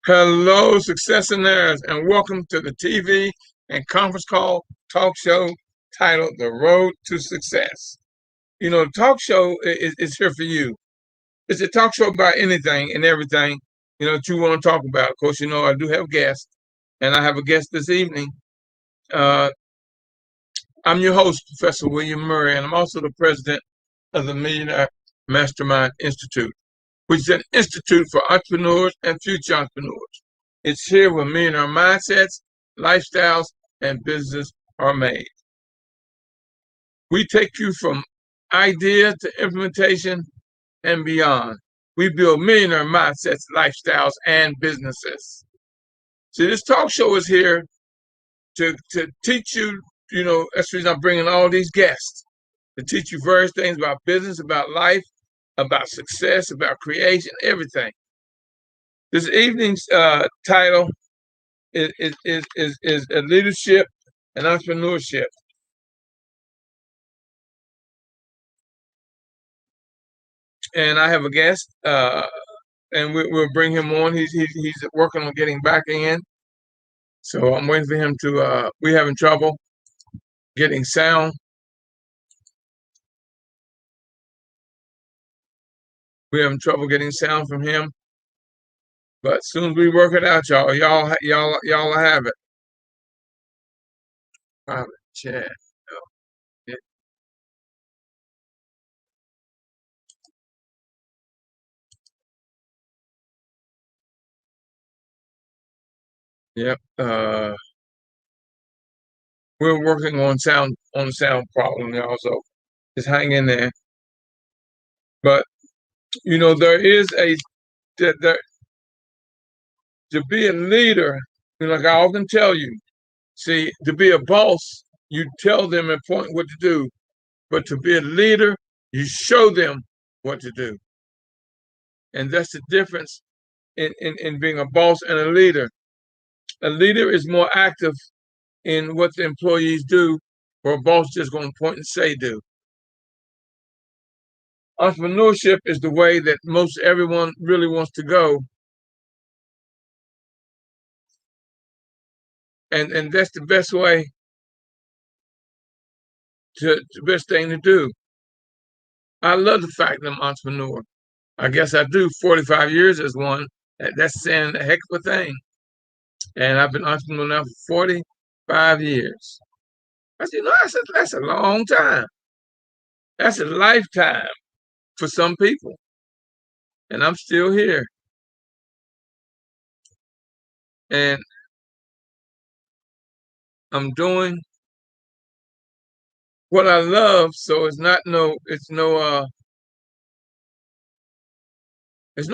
Hello, successionaires, and welcome to the TV and conference call talk show titled The Road to Success. The talk show is here for you. It's a talk show about anything and everything, that you want to talk about. Of course, I do have guests, and I have a guest this evening. Uh, I'm your host, Professor William Murray, and I'm also the president of the Millionaire Mastermind Institute, which is an institute for entrepreneurs and future entrepreneurs. It's here where millionaire mindsets, lifestyles, and business are made. We take you from idea to implementation and beyond. We build millionaire mindsets, lifestyles, and businesses. So this talk show is here to teach you, that's the reason I'm bringing all these guests, to teach you various things about business, about life, about success, about creation, everything. This evening's title is leadership and entrepreneurship. And I have a guest, and we'll bring him on. He's working on getting back in, so I'm waiting for him to. We're having trouble getting sound. We're having trouble getting sound from him, but as soon as we work it out, y'all have it. Private chat. Yeah. Yep. We're working on the sound problem, y'all. So just hang in there. But there is there to be a leader. Like I often tell you, see, to be a boss, you tell them and point what to do. But to be a leader, you show them what to do. And that's the difference in being a boss and a leader. A leader is more active in what the employees do, or a boss just going to point and say do. Entrepreneurship is the way that most everyone really wants to go. And that's the best way the best thing to do. I love the fact that I'm an entrepreneur. I guess I do 45 years as one. That's saying a heck of a thing. And I've been entrepreneur now for 45 years. I said, no, that's a long time. That's a lifetime for some people. And I'm still here. And I'm doing what I love. So it's no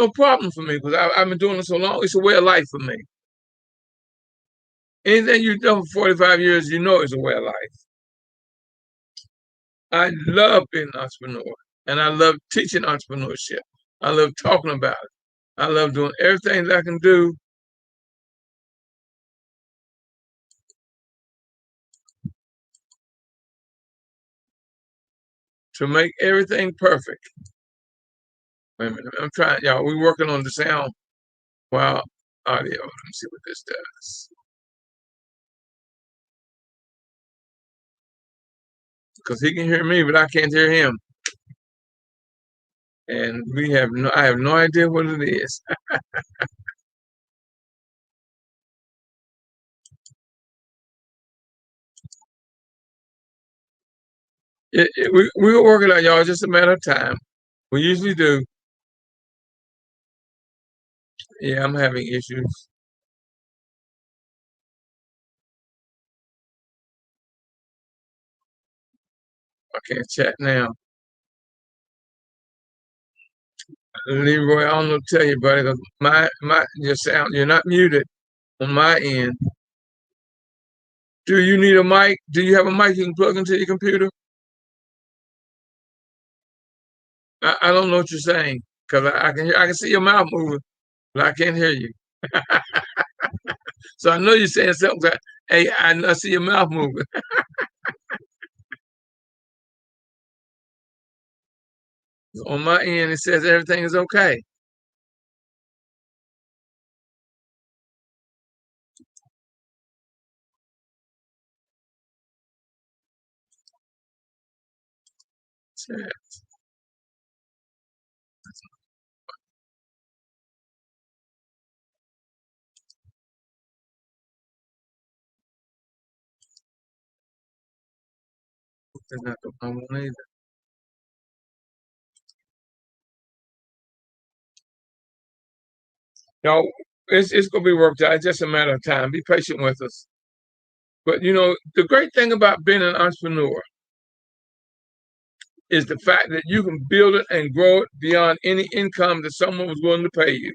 problem for me because I've been doing it so long. It's a way of life for me. Anything you've done for 45 years, it's a way of life. I love being an entrepreneur and I love teaching entrepreneurship. I love talking about it. I love doing everything that I can do to make everything perfect. Wait a minute, I'm trying, y'all. We're working on the sound while audio. Let me see what this does. Because he can hear me, but I can't hear him. And I have no idea what it is. We'll work it out, y'all. It's just a matter of time. We usually do. Yeah, I'm having issues. I can't chat now. Leroy, I don't know what to tell you, buddy. 'Cause your sound, you're not muted on my end. Do you need a mic? Do you have a mic you can plug into your computer? I don't know what you're saying because I can see your mouth moving, but I can't hear you. So I know you're saying something like, hey, I see your mouth moving. On my end, it says everything is okay. Yeah. That's not the one either. No, it's gonna be worked out. It's just a matter of time. Be patient with us. But the great thing about being an entrepreneur is the fact that you can build it and grow it beyond any income that someone was willing to pay you.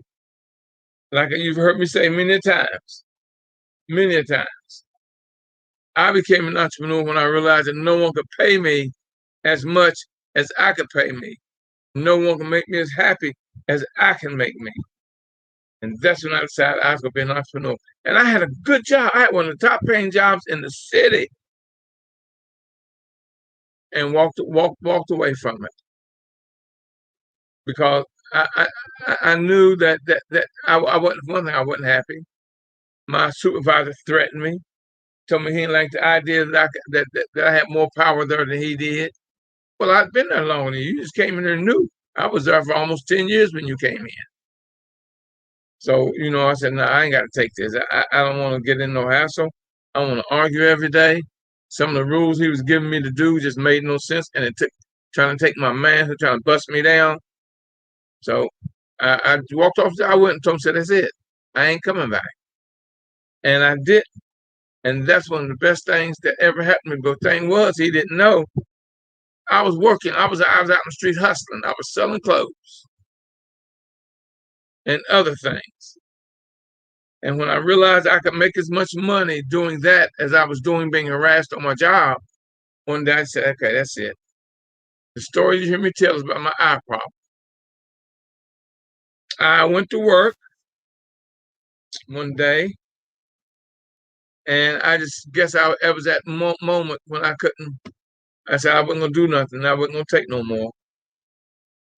Like you've heard me say many times, many a time. I became an entrepreneur when I realized that no one could pay me as much as I could pay me. No one can make me as happy as I can make me. And that's when I decided I was going to be an entrepreneur. And I had a good job. I had one of the top paying jobs in the city and walked away from it because I knew that I wasn't, one thing, I wasn't happy. My supervisor threatened me, told me he didn't like the idea that I had more power there than he did. Well, I've been there longer than you. You just came in there new. I was there for almost 10 years when you came in. So, I said, no, I ain't got to take this. I don't want to get in no hassle. I want to argue every day. Some of the rules he was giving me to do just made no sense. And it took trying to take my man who trying to bust me down. So I walked off. I went and told him, said, that's it. I ain't coming back. And I did. And that's one of the best things that ever happened to me. But the thing was, he didn't know. I was working. I was out in the street hustling. I was selling clothes and other things. And when I realized I could make as much money doing that as I was doing being harassed on my job, one day I said, okay, that's it. The story you hear me tell is about my eye problem. I went to work one day, and I just guess I was at moment when I couldn't. I said I wasn't gonna do nothing. I wasn't gonna take no more.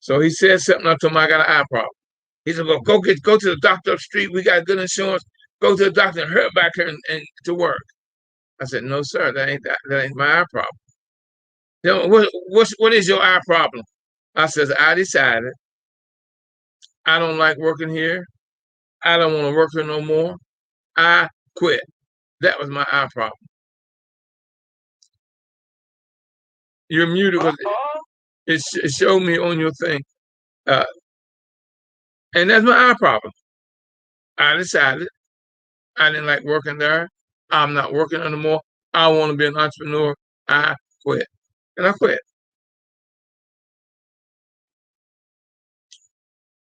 So he said something. I told him I got an eye problem. He said, "Well, go to the doctor up the street. We got good insurance. Go to the doctor and hurry back here and to work." I said, "No, sir. That ain't my eye problem." What is your eye problem? I says, I decided I don't like working here. I don't want to work here no more. I quit. That was my eye problem. You're muted because it showed me on your thing. Uh, and that's my eye problem. I decided I didn't like working there. I'm not working anymore. I want to be an entrepreneur. I quit. And I quit.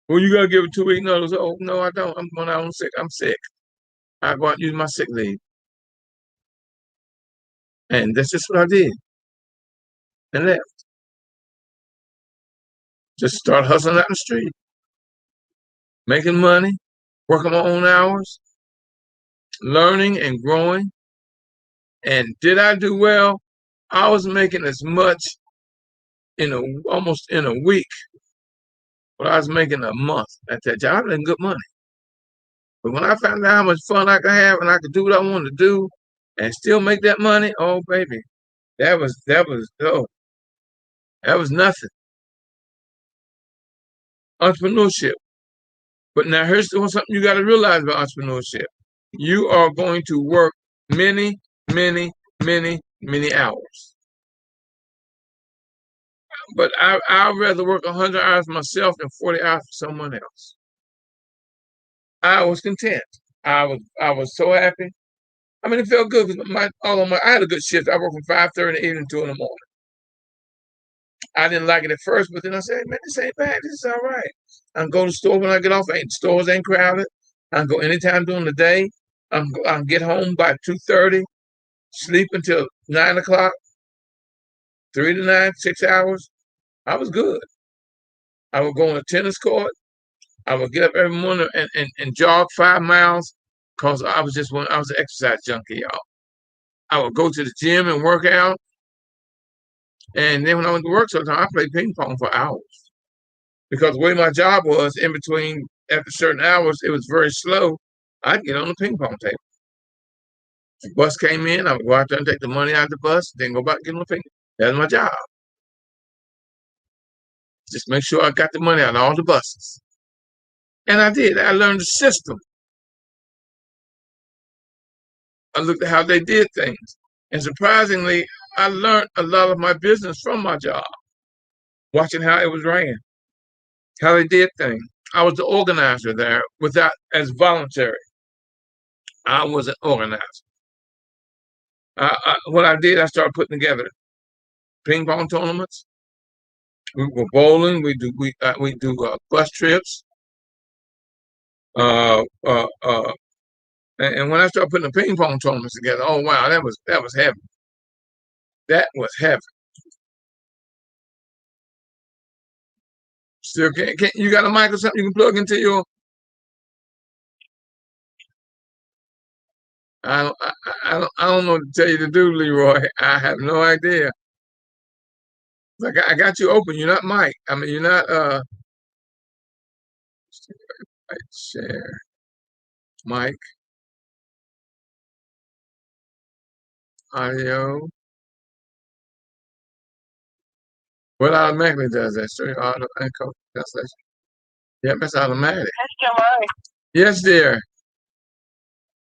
Well, you gotta give it 2 week notice. Oh no, I don't. I'm going out on sick. I'm sick. I go out and use my sick leave. And that's just what I did. And left. Just start hustling out the street, making money, working my own hours, learning and growing. And did I do well? I was making as much almost in a week what I was making a month at that job. I was making good money. But when I found out how much fun I could have and I could do what I wanted to do and still make that money, oh baby, oh, that was nothing. Entrepreneurship. But now here's something you got to realize about entrepreneurship. You are going to work many, many, many, many hours. But I'd rather work 100 hours myself than 40 hours for someone else. I was content. I was so happy. I mean, it felt good because I had a good shift. I worked from 5:30 in the evening to in the morning. I didn't like it at first, but then I said, man, this ain't bad. This is all right. I can go to the store when I get off. Stores ain't crowded. I can go anytime during the day. I can get home by 2:30, sleep until 9 o'clock, 3 to 9, 6 hours. I was good. I would go on a tennis court. I would get up every morning and jog 5 miles because I was an exercise junkie, y'all. I would go to the gym and work out. And then when I went to work sometimes, I played ping pong for hours. Because the way my job was in between after certain hours, it was very slow. I'd get on the ping pong table. If the bus came in, I would go out there and take the money out of the bus, then go back and get on the ping. That's my job. Just make sure I got the money out of all the buses. And I did. I learned the system. I looked at how they did things. And surprisingly, I learned a lot of my business from my job, watching how it was ran, how they did things. I was the organizer there without as voluntary. I was an organizer. What I did, I started putting together ping pong tournaments. We go bowling. We do bus trips. Uh, uh, uh, and when I started putting the ping pong tournaments together, oh wow, that was heaven. That was heaven. Still, can you got a mic or something you can plug into your? I don't know what to tell you to do, Leroy. I have no idea. Like I got you open. You're not Mike. I mean, you're not share Mike audio. What automatically does that? Show you auto encode translation. Yep, it's automatic. Mr. Murray. Yes, dear.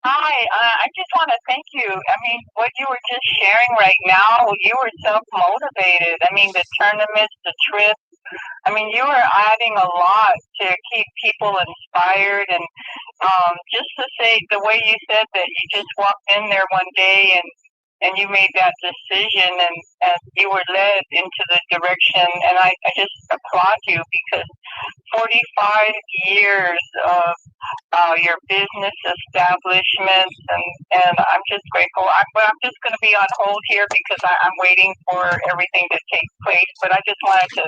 Hi, I just want to thank you. I mean, what you were just sharing right now, you were self-motivated. I mean, the tournaments, the trips, I mean, you were adding a lot to keep people inspired. And just to say, the way you said that you just walked in there one day and you made that decision and you were led into the direction. And I just applaud you because 45 years of your business establishments, and I'm just grateful. But I'm just going to be on hold here because I'm waiting for everything to take place. But I just wanted to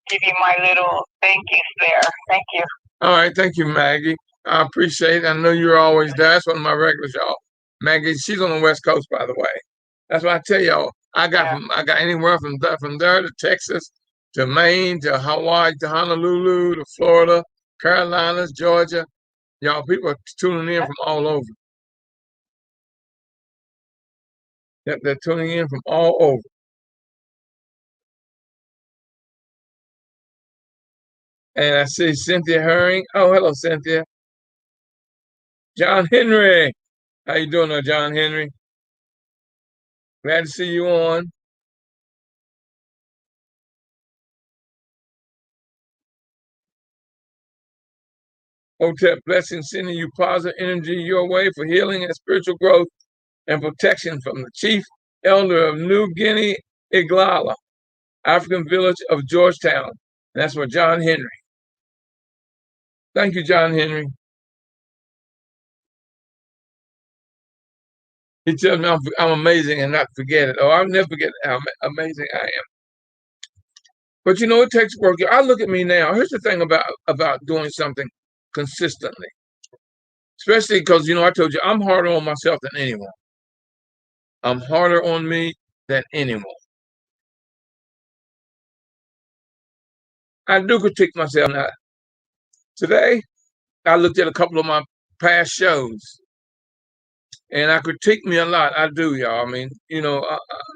give you my little thank yous there. Thank you. All right, thank you, Maggie. I appreciate it. I know you're always there. That's one of my regulars, y'all. Maggie, she's on the West Coast, by the way. That's why I tell y'all. Yeah. I got anywhere from there to Texas, to Maine, to Hawaii, to Honolulu, to Florida, Carolinas, Georgia. Y'all, people are tuning in from all over. They're tuning in from all over. And I see Cynthia Herring. Oh, hello, Cynthia. John Henry. How you doing there, John Henry? Glad to see you on. Hotep blessing, sending you positive energy your way for healing and spiritual growth and protection from the chief elder of New Guinea, Iglala, African village of Georgetown. And that's for John Henry. Thank you, John Henry. He tells me I'm amazing and not forget it. Oh, I'll never forget how amazing I am. But you know, it takes work. I look at me now. Here's the thing about doing something consistently, especially because I told you I'm harder on myself than anyone. I'm harder on me than anyone. I do critique myself. Now, today, I looked at a couple of my past shows, and I critique me a lot. I do, y'all. I mean,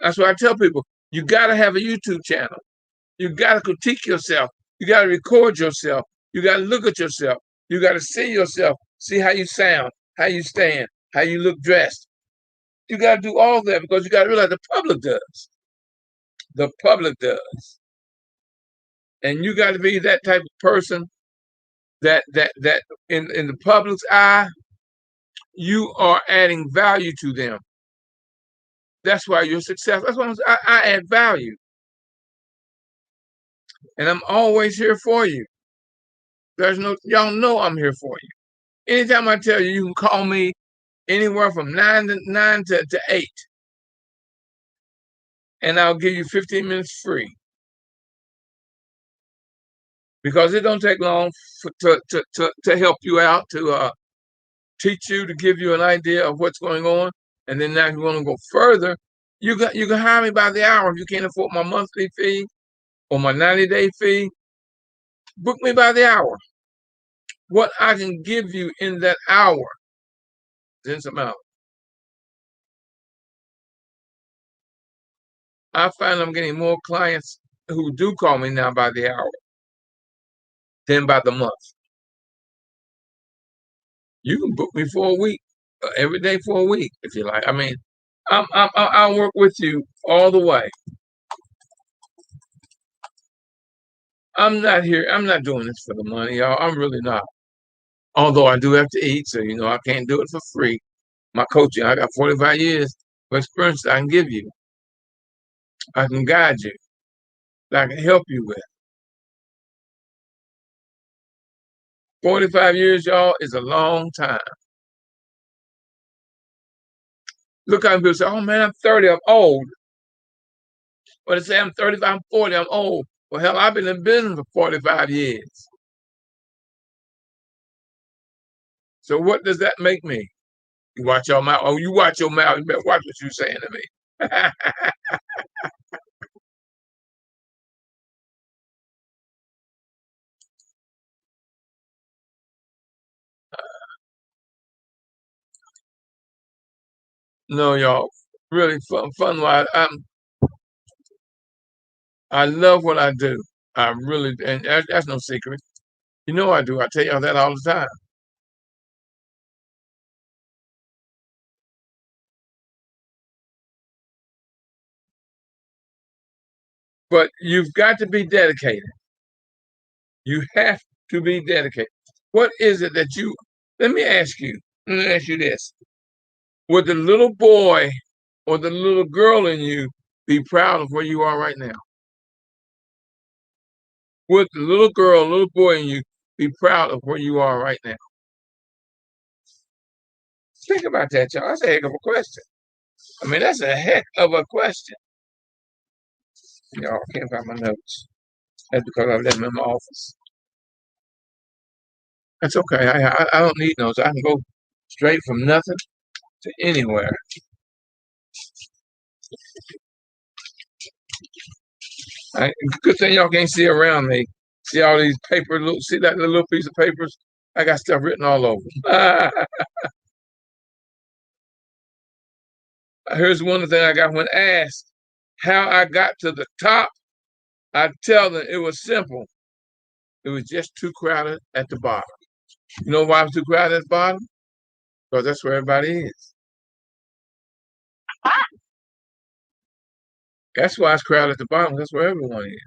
that's what I tell people. You got to have a YouTube channel. You got to critique yourself. You got to record yourself. You got to look at yourself. You got to see yourself, see how you sound, how you stand, how you look dressed. You got to do all that because you got to realize the public does. The public does. And you got to be that type of person that in the public's eye, you are adding value to them. That's why you're successful. That's why I add value. And I'm always here for you. Y'all know I'm here for you. Anytime I tell you, you can call me anywhere from 9 to 8. And I'll give you 15 minutes free. Because it don't take long to help you out, to teach you, to give you an idea of what's going on. And then now if you want to go further, you can hire me by the hour if you can't afford my monthly fee or my 90-day fee. Book me by the hour. What I can give you in that hour is some amount. I find I'm getting more clients who do call me now by the hour then by the month. You can book me for a week, every day for a week if you like. I mean, I'll work with you all the way. I'm not here. I'm not doing this for the money, y'all. I'm really not. Although I do have to eat, so I can't do it for free. My coaching, I got 45 years of experience I can give you. I can guide you. That I can help you with. 45 years, y'all, is a long time. Look at people say, oh man, I'm 30, I'm old. Or they say I'm 35, I'm 40, I'm old. Well, hell, I've been in business for 45 years. So what does that make me? You watch your mouth. Oh, you watch your mouth. You better watch what you're saying to me. No, y'all. Really fun wise. I love what I do. I really, and that's no secret. You know I do. I tell y'all that all the time. But you've got to be dedicated. You have to be dedicated. What is it that you, let me ask you, let me ask you this. Would the little boy or the little girl in you be proud of where you are right now? Would the little girl, little boy in you be proud of where you are right now? Think about that, y'all. That's a heck of a question. I mean, that's a heck of a question. Y'all can't find my notes. That's because I left them in my office. That's okay. I don't need notes. I can go straight from nothing to anywhere. Good thing y'all can't see around me. See all these papers? See that little piece of papers? I got stuff written all over. Here's one thing I got when asked how I got to the top. I tell them it was simple. It was just too crowded at the bottom. You know why it was too crowded at the bottom? Because that's where everybody is. That's why it's crowded at the bottom. That's where everyone is.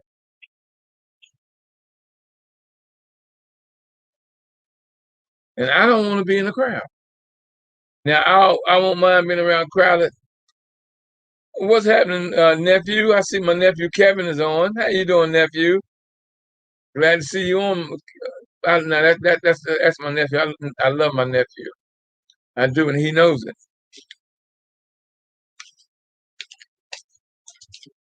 And I don't want to be in the crowd. Now, I won't mind being around crowded. What's happening, nephew? I see my nephew Kevin is on. How you doing, nephew? Glad to see you on. No, that's my nephew. I love my nephew. I do, and he knows it.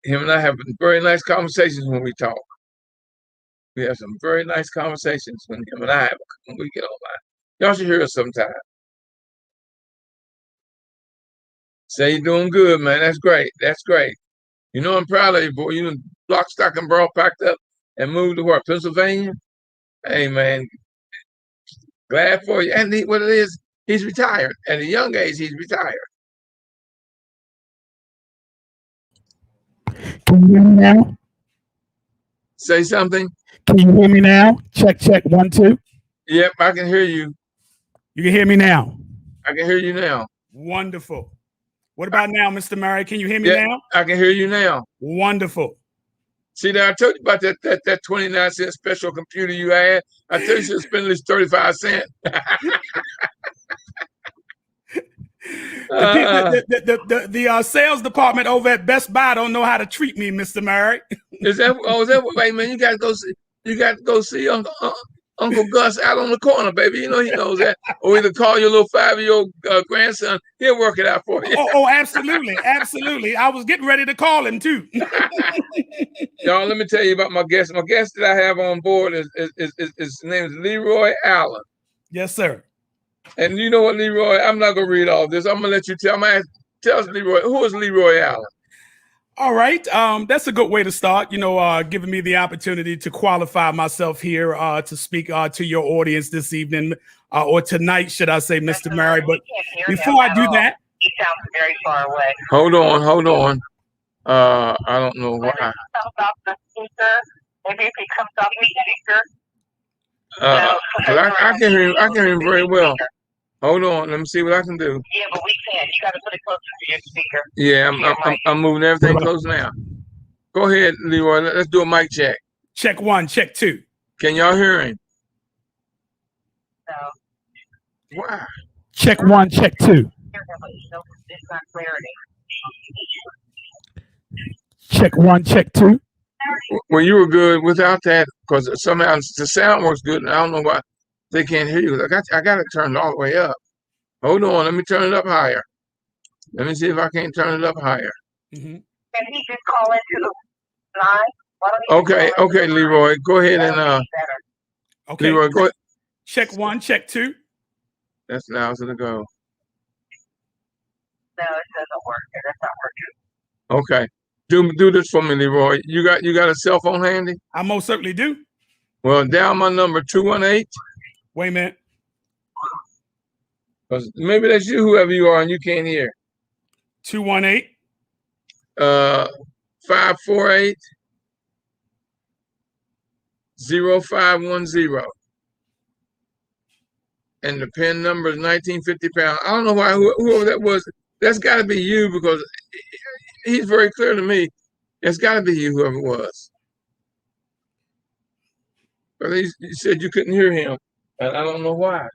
Him and I have very nice conversations when we talk. We have some very nice conversations when him and I when we get online. Y'all should hear us sometime. Say you're doing good, man. That's great. That's great. I'm proud of you, boy. You block, stock, and barrel packed up and moved to where? Pennsylvania? Hey, man, glad for you. And what it is, he's retired. At a young age, he's retired. Can you hear me now? Say something. Can you hear me now? Check, 1, 2. Yep, I can hear you. You can hear me now. I can hear you now. Wonderful. What about now, Mr. Murray? Can you hear me now? I can hear you now. Wonderful. See, now I told you about that 29-cent special computer you had. I told you should spend at least 35 cents. The sales department over at Best Buy don't know how to treat me, Mr. Murray. Is that right, man? You got to go see. You got to go see Uncle Gus out on the corner, baby. He knows that. Or either call your little 5-year-old grandson. He'll work it out for you. Oh, absolutely, absolutely. I was getting ready to call him too. Y'all, let me tell you about my guest. My guest that I have on board is his name is Leroy Allen. Yes, sir. And you know what, Leroy? I'm not gonna read all this. I'm gonna let you tell. I'm gonna tell us, Leroy. Who is Leroy Allen? All right, that's a good way to start. Giving me the opportunity to qualify myself here to speak to your audience this evening or tonight, should I say, Mr. Murray? But before I do that, he sounds very far away. Hold on. I don't know why. Maybe if he comes off the speaker, maybe if he comes off the speaker. I can hear him. I can hear him very well. Hold on, let me see what I can do. Yeah, but we can't. You got to put it closer to your speaker. Yeah, I'm moving everything close now. Go ahead, Leroy. Let's do a mic check. Check 1, check 2. Can y'all hear him? No. Why? Check 1, check 2. It's not clarity. Check 1, check 2. Well, you were good without that because somehow the sound works good, and I don't know why they can't hear you. I got it turned all the way up. Hold on, let me turn it up higher. Let me see if I can't turn it up higher. Can he just call into the line? Okay, Leroy, go ahead and okay. Leroy, go ahead. Check 1, check 2. That's now to the go. No, it doesn't work. That's not working. Okay. Do this for me, Leroy. You got a cell phone handy? I most certainly do. Well, down my number 218. Wait a minute. Because maybe that's you, whoever you are, and you can't hear. 218. 548 0510. And the PIN number is 1950 pounds. I don't know why whoever that was. That's got to be you because he's very clear to me. It's got to be you, whoever it was. But he said you couldn't hear him, and I don't know why.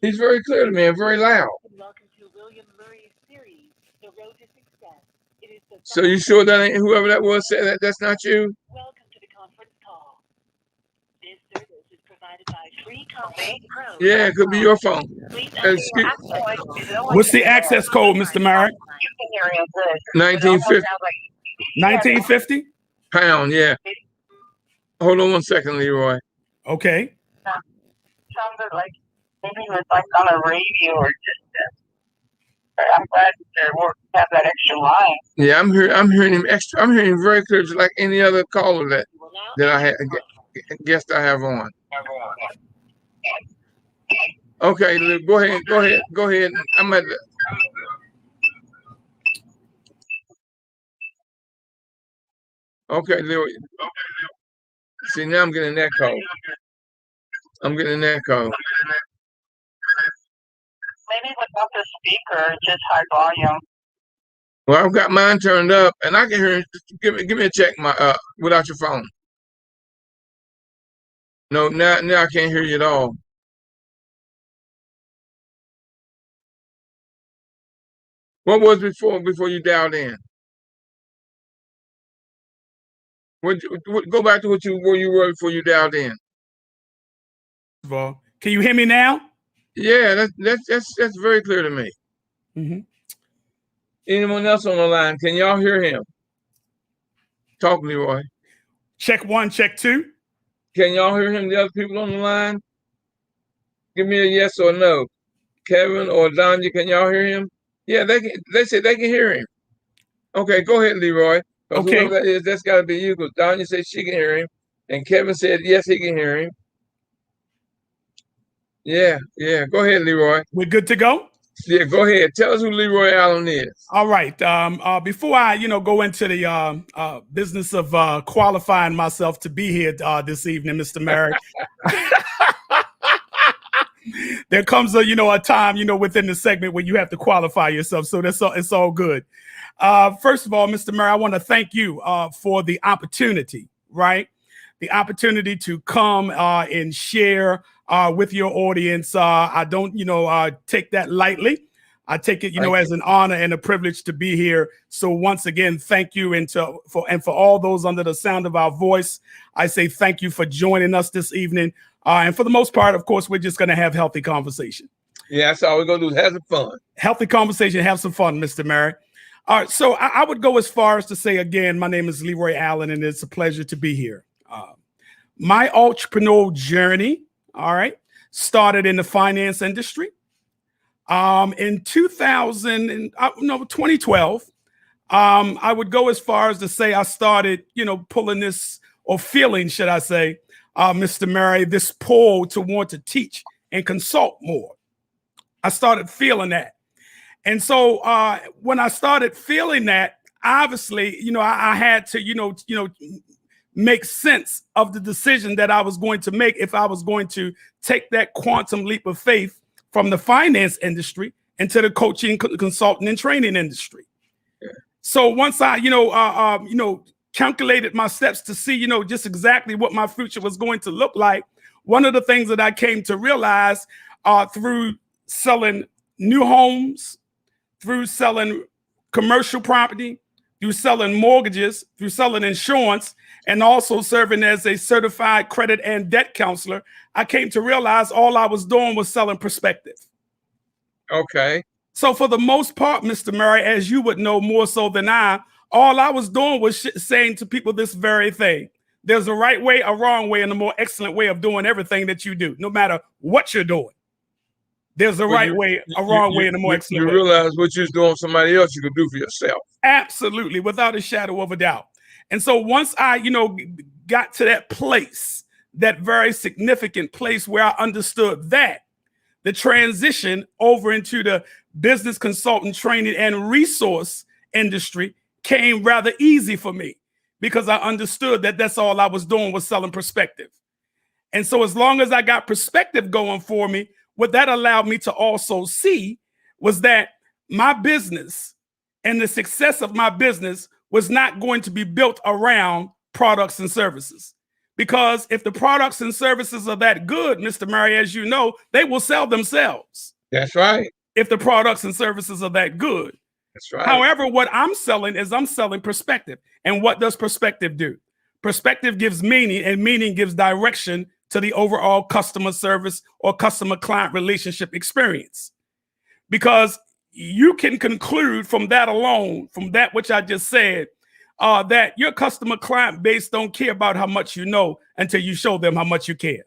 He's very clear to me and very loud. Welcome to William Murray's series, The Road to Success. It is the So you sure that ain't whoever that was said that that's not you? Welcome to the conference call. This service is provided by Free Company Pro. Yeah, it could be your phone. What's the access code, Mr. Merrick? You can hear him good. 1950 1950? pound, yeah. Hold on one second, Leroy. Okay. Sounded like maybe it was like on a radio or just. I'm glad they have that extra line. Yeah, I'm hearing him extra. I'm hearing him very clear, just like any other caller that I had guest I have on. Okay, go ahead. I'm at the. Okay, Leroy. See, now I'm getting that call. Maybe without the speaker, just high volume. Well, I've got mine turned up, and I can hear. Give me a check without your phone. No, now I can't hear you at all. What was before you dialed in? Go back to where you were before you dialed in. Can you hear me now? Yeah, that's very clear to me. Mm-hmm. Anyone else on the line? Can y'all hear him? Talk, Leroy. Check 1, check 2. Can y'all hear him? The other people on the line? Give me a yes or no. Kevin or Danya, can y'all hear him? Yeah, they said they can hear him. Okay, go ahead, Leroy. Okay. Whoever that is, that's got to be you because Danya said she can hear him. And Kevin said, yes, he can hear him. Yeah. Go ahead, Leroy. We're good to go? Yeah, go ahead. Tell us who Leroy Allen is. All right. Before I, go into the business of qualifying myself to be here this evening, Mr. Merrick, there comes a time, within the segment where you have to qualify yourself. So it's all good. First of all, Mr. Merrick, I want to thank you for the opportunity, right? The opportunity to come and share with your audience. I don't, take that lightly. I take it, as an honor and a privilege to be here. So once again, thank you. And for all those under the sound of our voice, I say thank you for joining us this evening. And for the most part, of course, we're just going to have healthy conversation. Yeah, that's all we're going to do is have some fun. Healthy conversation, have some fun, Mr. Merrick. All right, so I would go as far as to say, again, my name is Leroy Allen, and it's a pleasure to be here. My entrepreneurial journey, started in the finance industry. In 2012, I would go as far as to say I started, pulling this, or feeling, should I say, Mr. Murray, this pull to want to teach and consult more. I started feeling that. And so when I started feeling that, obviously, I had to, make sense of the decision that I was going to make if I was going to take that quantum leap of faith from the finance industry into the coaching, consulting, and training industry. Yeah. So once I, calculated my steps to see, just exactly what my future was going to look like, one of the things that I came to realize through selling new homes, through selling commercial property, through selling mortgages, through selling insurance, and also serving as a certified credit and debt counselor, I came to realize all I was doing was selling perspective. Okay. So for the most part, Mr. Murray, as you would know more so than I, all I was doing was saying to people this very thing. There's a right way, a wrong way, and a more excellent way of doing everything that you do, no matter what you're doing. There's a right way, a wrong way, and a more excellent way. You realize what you're doing somebody else, you can do for yourself. Absolutely, without a shadow of a doubt. And so once I, got to that place, that very significant place where I understood that, the transition over into the business consultant training and resource industry came rather easy for me because I understood that that's all I was doing was selling perspective. And so as long as I got perspective going for me, what that allowed me to also see was that my business and the success of my business was not going to be built around products and services. Because if the products and services are that good, Mr. Murray, as you know, they will sell themselves. That's right. If the products and services are that good. That's right. However, what I'm selling is I'm selling perspective. And what does perspective do? Perspective gives meaning, and meaning gives direction to the overall customer service or customer client relationship experience. Because you can conclude from that alone, from that which I just said, that your customer client base don't care about how much you know until you show them how much you care.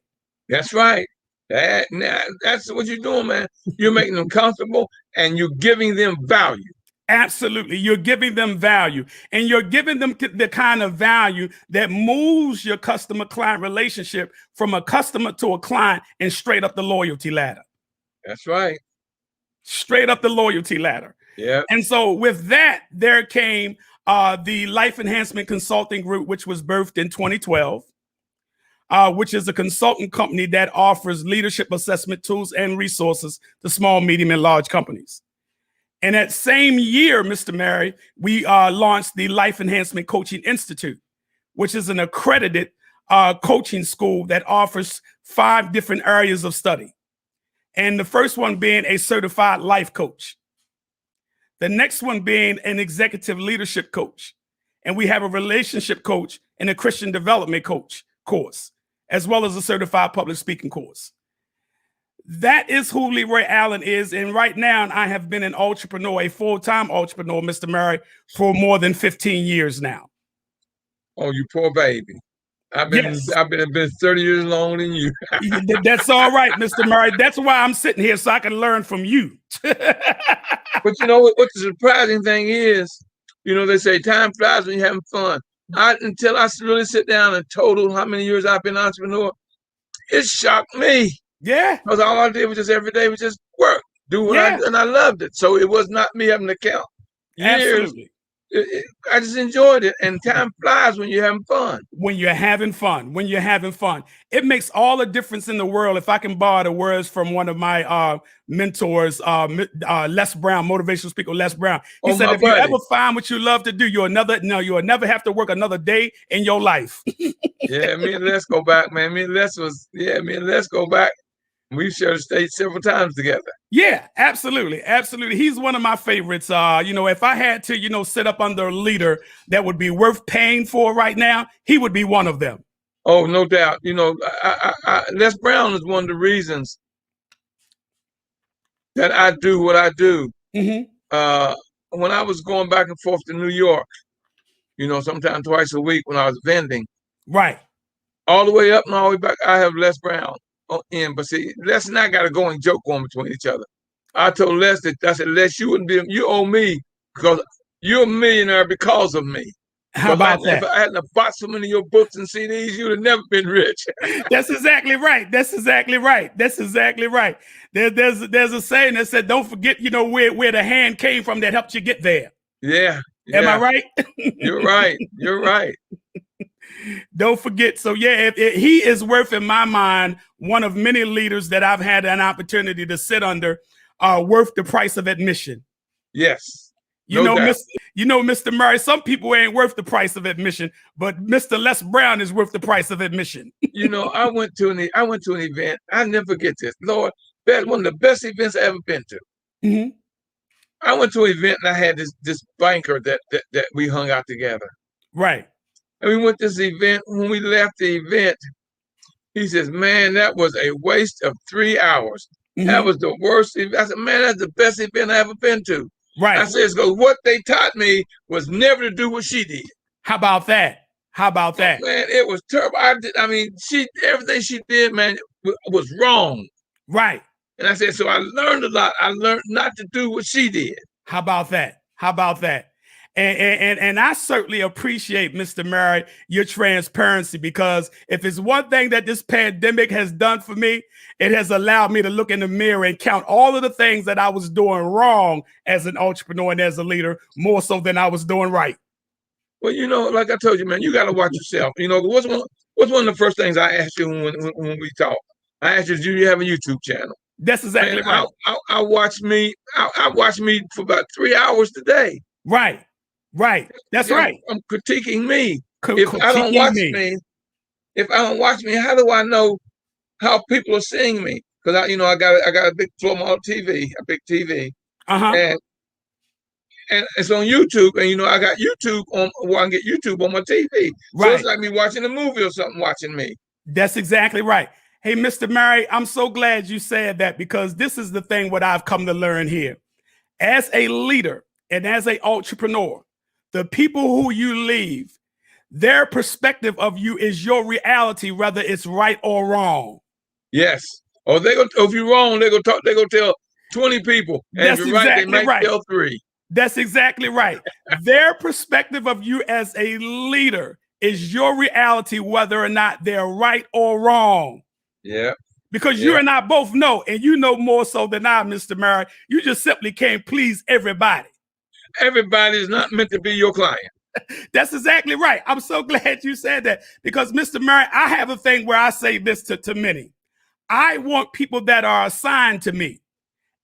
That's right. That's what you're doing, man. You're making them comfortable and you're giving them value. Absolutely. You're giving them value, and you're giving them the kind of value that moves your customer client relationship from a customer to a client and straight up the loyalty ladder. That's right. Straight up the loyalty ladder. Yeah. And so with that, there came the Life Enhancement Consulting Group, which was birthed in 2012, which is a consultant company that offers leadership assessment tools and resources to small, medium, and large companies. And that same year, Mr. Murray, we launched the Life Enhancement Coaching Institute, which is an accredited coaching school that offers 5 different areas of study. And the first one being a certified life coach. The next one being an executive leadership coach. And we have a relationship coach and a Christian development coach course, as well as a certified public speaking course. That is who Leroy Allen is. And right now, I have been an entrepreneur, a full-time entrepreneur, Mr. Murray, for more than 15 years now. Oh, you poor baby. I've been 30 years longer than you. That's all right, Mr. Murray. That's why I'm sitting here, so I can learn from you. But you know what the surprising thing is, they say time flies when you're having fun. Until I really sit down and total how many years I've been an entrepreneur, it shocked me. Yeah. Because all I did was just every day was just work, do what I did, and I loved it. So it was not me having to count years. Absolutely. I just enjoyed it. And time flies when you're having fun. When you're having fun. It makes all the difference in the world. If I can borrow the words from one of my mentors, Les Brown, motivational speaker Les Brown. He said, if you ever find what you love to do, you'll never have to work another day in your life. Yeah, me and Les go back, man. Me and Les go back. We've shared the stage several times together. Yeah, absolutely. Absolutely. He's one of my favorites. If I had to, sit up under a leader that would be worth paying for right now, he would be one of them. Oh, no doubt. Les Brown is one of the reasons that I do what I do. Mm-hmm. When I was going back and forth to New York, sometimes twice a week when I was vending. Right. All the way up and all the way back, I have Les Brown. But see, Les and I got a going joke going between each other. I told Les I said, Les, you owe me because you're a millionaire because of me. How about that? If I hadn't bought so many of your books and CDs, you'd have never been rich. That's exactly right. There's a saying that said, don't forget, where the hand came from that helped you get there. Yeah. Am I Yeah, right? you're right. You're right. Don't forget. So yeah, if he is worth, in my mind, one of many leaders that I've had an opportunity to sit under, worth the price of admission. Yes, You no know, doubt. Mr. Murray, some people ain't worth the price of admission, but Mr. Les Brown is worth the price of admission. I went to an event. I never forget this. Lord, that's one of the best events I ever been to. Mm-hmm. I went to an event and I had this banker that we hung out together. Right. And we went to this event. When we left the event, he says, "Man, that was a waste of 3 hours. That Mm-hmm. was the worst event." I said, "Man, that's the best event I ever been to." I Right. said, "Because what they taught me was never to do what she did." How about that? How about that? Man, it was terrible. I mean, everything she did, man, was wrong. Right. And I said, so I learned a lot. I learned not to do what she did. How about that? How about that? And I certainly appreciate, Mr. Murray, your transparency, because if it's one thing that this pandemic has done for me, it has allowed me to look in the mirror and count all of the things that I was doing wrong as an entrepreneur and as a leader, more so than I was doing right. Well, like I told you, man, you got to watch yourself. What's one of the first things I asked you when we talk? I asked you, do you have a YouTube channel? That's exactly right. I watch me. I watch me for about 3 hours today. Right. Right. That's right. I'm critiquing me. If I don't watch me, how do I know how people are seeing me? Because I got a big floor TV, a big TV, and it's on YouTube, and I got YouTube on. Well, I can get YouTube on my TV, so it's like me watching a movie or something, watching me. That's exactly right. Hey, Mr. Murray, I'm so glad you said that, because this is the thing what I've come to learn here. As a leader and as an entrepreneur, the people who you leave, their perspective of you is your reality, whether it's right or wrong. Yes. Or if you're wrong, they're gonna tell 20 people. And That's if you're right, exactly they might tell 3. That's exactly right. Their perspective of you as a leader is your reality, whether or not they're right or wrong. Yeah. Because you and I both know, and you know more so than I, Mr. Murray, you just simply can't please everybody. Everybody is not meant to be your client. That's exactly right. I'm so glad you said that, because, Mr. Murray, I have a thing where I say this to many. I want people that are assigned to me.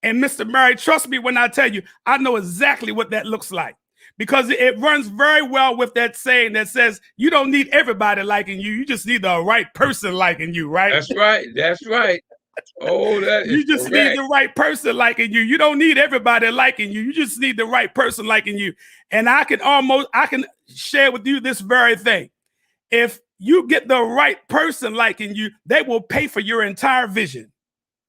And Mr. Murray, trust me when I tell you, I know exactly what that looks like, because it runs very well with that saying that says you don't need everybody liking you. You just need the right person liking you, right? That's right. That's right. Oh, that is You just correct. need the right person liking you. You don't need everybody liking you. You just need the right person liking you. And I can share with you this very thing. If you get the right person liking you, they will pay for your entire vision.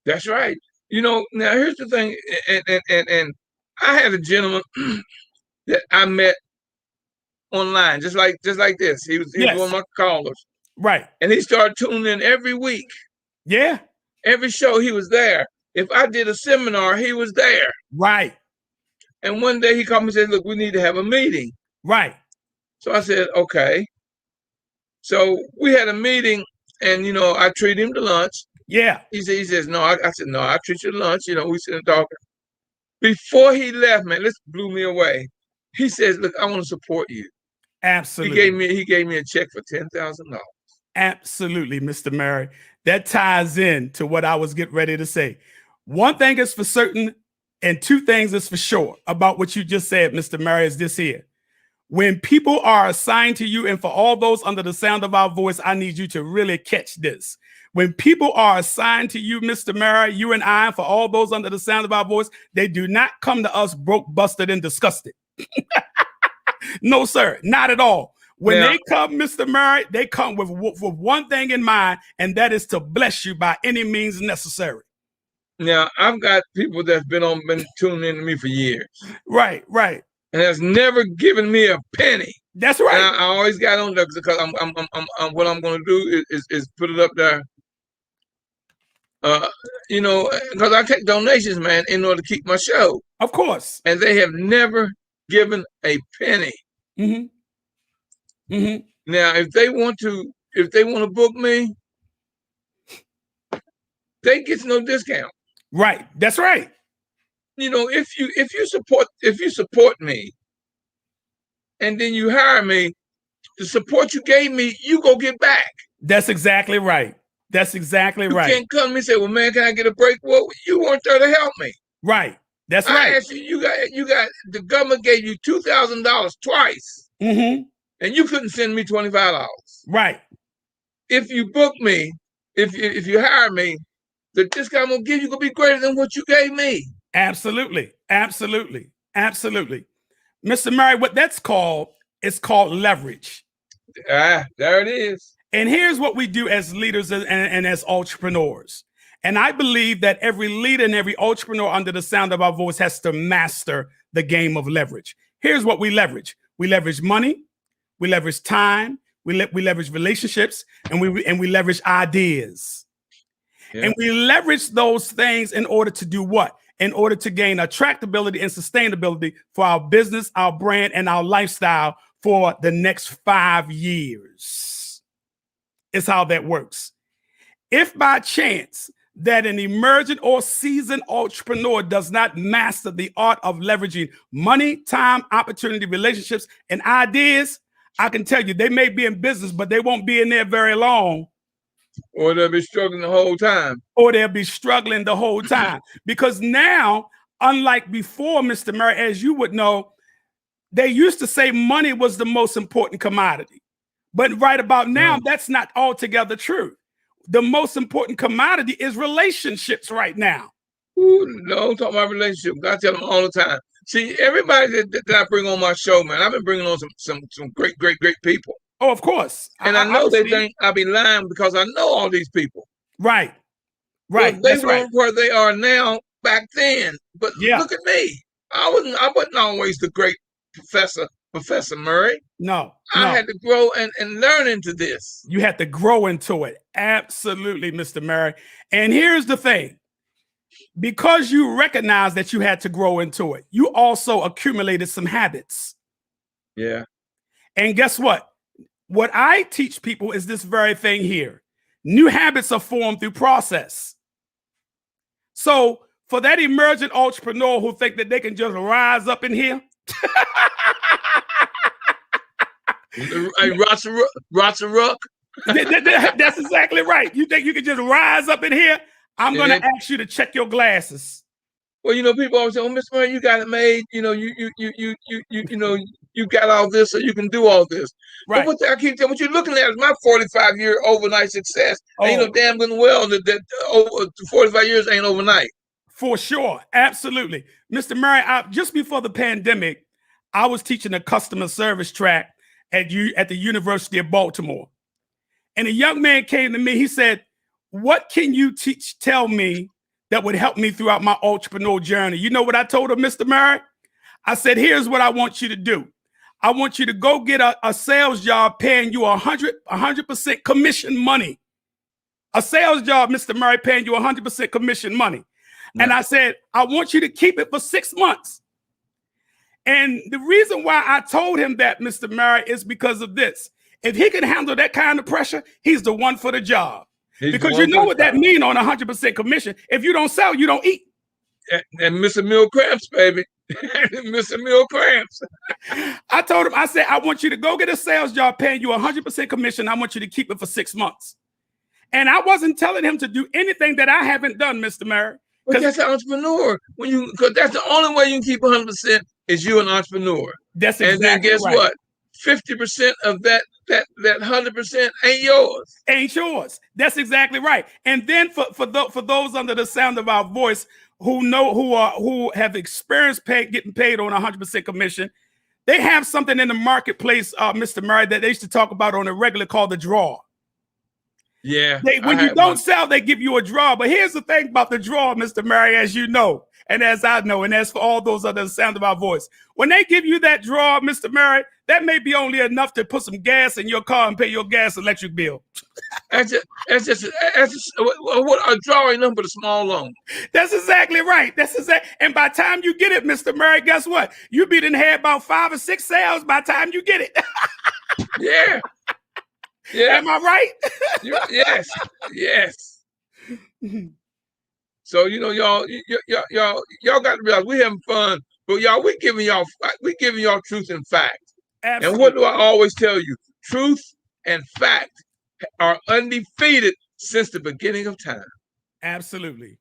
That's right. Now here's the thing, and I had a gentleman that I met online, just like this. He was one of my callers. Right. And he started tuning in every week. Yeah. Every show he was there. If I did a seminar, he was there. Right. And one day he called me and said, "Look, we need to have a meeting." Right. So I said, "Okay." So we had a meeting, and I treated him to lunch. Yeah. He says, "No." I said, "No, I treat you to lunch." We sitting talking. Before he left, man, this blew me away. He says, "Look, I want to support you." Absolutely. He gave me a check for $10,000. Absolutely, Mr. Murray. That ties in to what I was getting ready to say. One thing is for certain, and two things is for sure about what you just said, Mr. Murray, is this here. When people are assigned to you, and for all those under the sound of our voice, I need you to really catch this. When people are assigned to you, Mr. Murray, you and I, for all those under the sound of our voice, they do not come to us broke, busted, and disgusted. No, sir, not at all. When they come, Mr. Murray, they come with one thing in mind, and that is to bless you by any means necessary. Now, I've got people that's been tuning in to me for years. Right, right. And has never given me a penny. That's right. And I always got on there because I'm what I'm going to do is put it up there. Because I take donations, man, in order to keep my show. Of course. And they have never given a penny. Mm-hmm. Mm-hmm. Now, if they want to book me, they get no discount. Right. That's right. If you support me, and then you hire me, the support you gave me, you go get back. That's exactly right. That's exactly You right. can't come to me and say, well, man, can I get a break? Well, you weren't there to help me. Right. That's I right. asked you, you got, the government gave you $2,000 twice, Mm-hmm. and you couldn't send me $25. Right. If you book me, if you hire me, the discount I'm gonna give you gonna be greater than what you gave me. Absolutely. Absolutely. Absolutely. Mr. Murray, what that's called is called leverage. There it is. And here's what we do as leaders and as entrepreneurs. And I believe that every leader and every entrepreneur under the sound of our voice has to master the game of leverage. Here's what we leverage. We leverage money, we leverage time, we leverage relationships, and we leverage ideas. Yeah. And we leverage those things in order to do what? In order to gain attractability and sustainability for our business, our brand, and our lifestyle for the next 5 years. Is how that works. If by chance that an emergent or seasoned entrepreneur does not master the art of leveraging money, time, opportunity, relationships, and ideas, I can tell you they may be in business, but they won't be in there very long. Or they'll be struggling the whole time. Because now, unlike before, Mr. Murray, as you would know, they used to say money was the most important commodity. But right about now, that's not altogether true. The most important commodity is relationships right now. Ooh, don't talk about relationships. I tell them all the time. See, everybody that I bring on my show, man, I've been bringing on some great people. Oh, of course. And I know they think I be lying because I know all these people. Right. Well, they weren't where they are now back then. But look at me. I wasn't always the great Professor Murray. No. I had to grow and learn into this. You had to grow into it. Absolutely, Mr. Murray. And here's the thing. Because you recognize that you had to grow into it, you also accumulated some habits. Yeah. And guess what? What I teach people is this very thing here. New habits are formed through process. So for that emergent entrepreneur who think that they can just rise up in here, Rock. That's exactly right. You think you can just rise up in here? I'm going to ask you to check your glasses. Well, people always say, "Oh, Mr. Murray, you got it made. You got all this, so you can do all this." Right. But I keep telling what you're looking at is my 45-year overnight success. Oh. And damn good and well that 45 years ain't overnight. For sure, absolutely, Mr. Murray. Just before the pandemic, I was teaching a customer service track at the University of Baltimore. And a young man came to me, he said, "What can you tell me that would help me throughout my entrepreneurial journey?" You know what I told him, Mr. Murray? I said, "Here's what I want you to do. I want you to go get a sales job paying you 100% commission money. A sales job, Mr. Murray, paying you 100% commission money." Yeah. And I said, "I want you to keep it for 6 months. And the reason why I told him that, Mr. Murray, is because of this. If he can handle that kind of pressure, he's the one for the job. Because you know what that means on 100% commission. If you don't sell, you don't eat. And Mr. Meal Cramps, baby. Mr. Meal Cramps. I told him, I said, "I want you to go get a sales job paying you 100% commission. I want you to keep it for 6 months. And I wasn't telling him to do anything that I haven't done, Mr. Murray. But that's an entrepreneur. Because that's the only way you can keep 100% is you an entrepreneur. That's exactly. And then guess what? 50% of that 100% ain't yours. Ain't yours. That's exactly right. And then for those under the sound of our voice who have experienced getting paid on 100% commission, they have something in the marketplace, Mr. Murray, that they used to talk about on a regular called the draw. Yeah. When you don't sell, they give you a draw. But here's the thing about the draw, Mr. Murray, as you know, and as I know, and as for all those under the sound of our voice, when they give you that draw, Mr. Murray, that may be only enough to put some gas in your car and pay your gas and electric bill. That's just what a draw ain't nothing but a small loan. That's exactly right. And by the time you get it, Mr. Murray, guess what? You be had about 5 or 6 sales by the time you get it. Yeah. Yeah. Am I right? Yes. So y'all got to realize we having fun, but y'all we giving y'all truth and fact. And what Absolutely. do I always tell you? Truth and fact are undefeated since the beginning of time. Absolutely.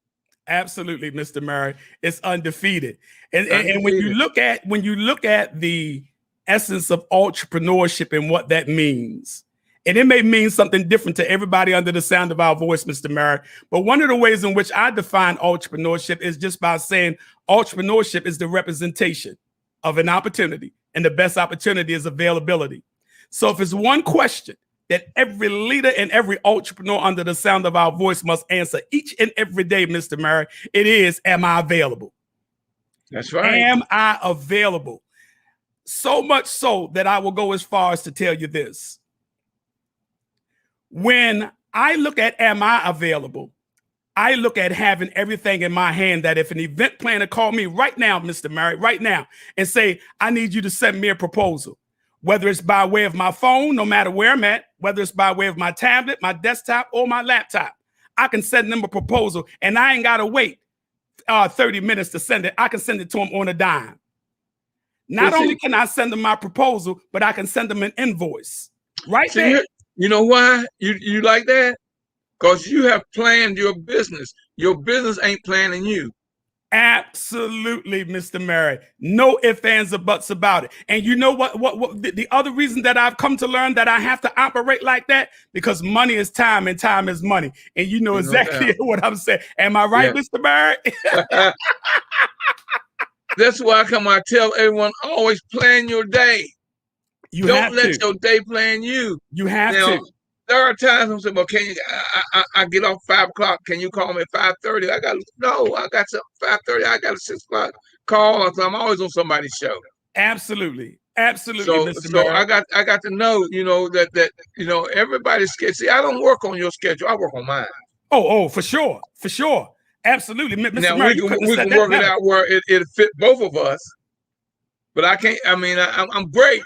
Absolutely, Mr. Murray. It's undefeated. And when you Undefeated. look at the essence of entrepreneurship and what that means, and it may mean something different to everybody under the sound of our voice, Mr. Murray. But one of the ways in which I define entrepreneurship is just by saying entrepreneurship is the representation of an opportunity, and the best opportunity is availability. So if it's one question that every leader and every entrepreneur under the sound of our voice must answer each and every day, Mr. Murray, it is, am I available? That's right. Am I available? So much so that I will go as far as to tell you this. When I look at am I available, I look at having everything in my hand that if an event planner called me right now, Mr. Murray, right now, and say, I need you to send me a proposal, whether it's by way of my phone, no matter where I'm at, whether it's by way of my tablet, my desktop, or my laptop, I can send them a proposal, and I ain't got to wait 30 minutes to send it. I can send it to them on a dime. Not only can I send them my proposal, but I can send them an invoice right there. You know why you like that? Because you have planned your business. Your business ain't planning you. Absolutely, Mr. Murray. No ifs, ands, or buts about it. And you know what the other reason that I've come to learn that I have to operate like that? Because money is time and time is money. And you know exactly what I'm saying. Am I right, Mr. Murray? That's why I tell everyone, always plan your day. Don't let your day plan you. You have to. There are times I'm saying, well, can you? I get off 5 o'clock. Can you call me at 5:30? I got some 5:30. I got a 6 o'clock call. So I'm always on somebody's show. Absolutely, absolutely. So, Mr. Murray. I got to know, that everybody's schedule. See, I don't work on your schedule. I work on mine. Oh, for sure, absolutely, Mr. Now Murray, we can work it out where it fit both of us. But I can't. I mean, I'm great.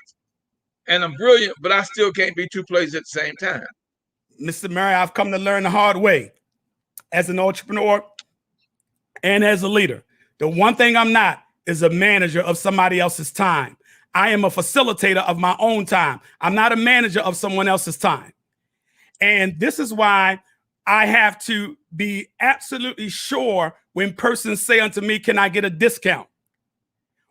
And I'm brilliant, but I still can't be two places at the same time. Mr. Murray, I've come to learn the hard way as an entrepreneur and as a leader. The one thing I'm not is a manager of somebody else's time. I am a facilitator of my own time. I'm not a manager of someone else's time. And this is why I have to be absolutely sure when persons say unto me, can I get a discount?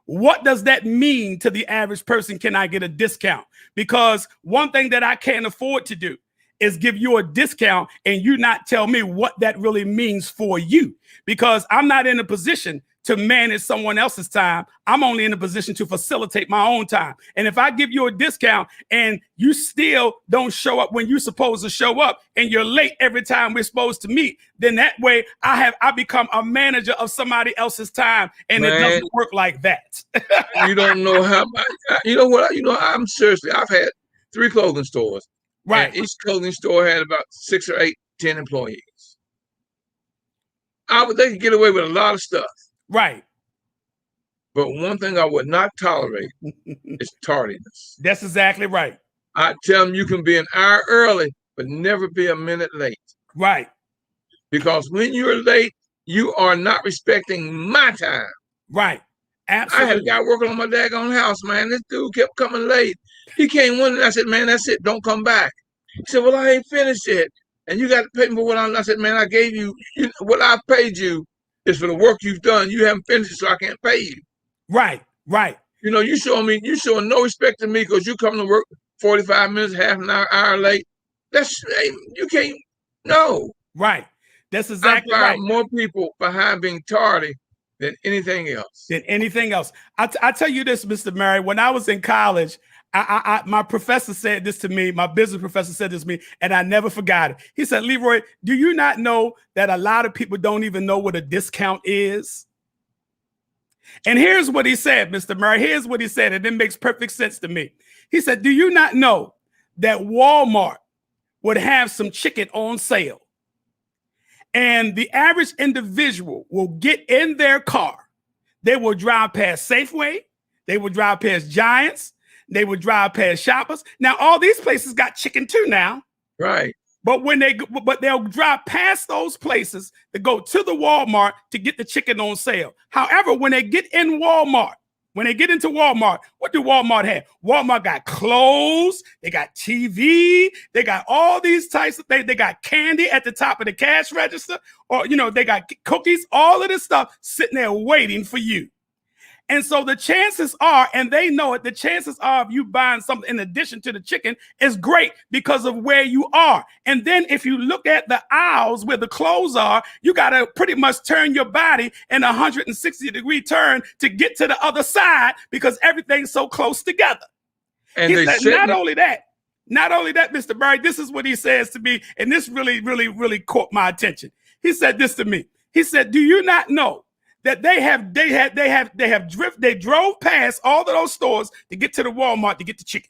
What does that mean to the average person? Can I get a discount? Because one thing that I can't afford to do is give you a discount and you not tell me what that really means for you, because I'm not in a position to manage someone else's time. I'm only in a position to facilitate my own time. And if I give you a discount and you still don't show up when you're supposed to show up and you're late every time we're supposed to meet, then that way I become a manager of somebody else's time. And it doesn't work like that. You don't know how, I'm seriously, I've had 3 clothing stores. Right. And each clothing store had about 6 or 8, 10 employees. They could get away with a lot of stuff. Right. But one thing I would not tolerate is tardiness. That's exactly right. I tell them you can be an hour early, but never be a minute late. Right. Because when you're late, you are not respecting my time. Right. Absolutely. I had a guy working on my daggone house, man. This dude kept coming late. He came one and I said, man, that's it. Don't come back. He said, well, I ain't finished yet. And you got to pay me for what I said, man, I gave you what I paid you is for the work you've done. You haven't finished it, so I can't pay you. Right. You showing no respect to me because you come to work 45 minutes, half an hour late. You can't, no. Right. That's exactly right. I fire more people behind being tardy than anything else. I tell you this, Mr. Murray, when I was in college, my professor said this to me, my business professor said this to me, and I never forgot it. He said, Leroy, do you not know that a lot of people don't even know what a discount is? And here's what he said, Mr. Murray. Here's what he said, and it makes perfect sense to me. He said, do you not know that Walmart would have some chicken on sale? And the average individual will get in their car. They will drive past Safeway. They will drive past Giants. They would drive past Shoppers. Now, all these places got chicken too now. Right. But they'll drive past those places to go to the Walmart to get the chicken on sale. However, when they get in Walmart, When they get into Walmart, what do Walmart have? Walmart got clothes, they got TV, they got all these types of things. They got candy at the top of the cash register, or they got cookies, all of this stuff sitting there waiting for you. And so the chances are, and they know it, the chances are of you buying something in addition to the chicken is great because of where you are. And then if you look at the aisles where the clothes are, you got to pretty much turn your body in a 160-degree turn to get to the other side because everything's so close together. And He they said, said not only that, Mr. Barry, this is what he says to me, and this really, really, really caught my attention. He said this to me. He said, do you not know that they drove past all of those stores to get to the Walmart to get the chicken?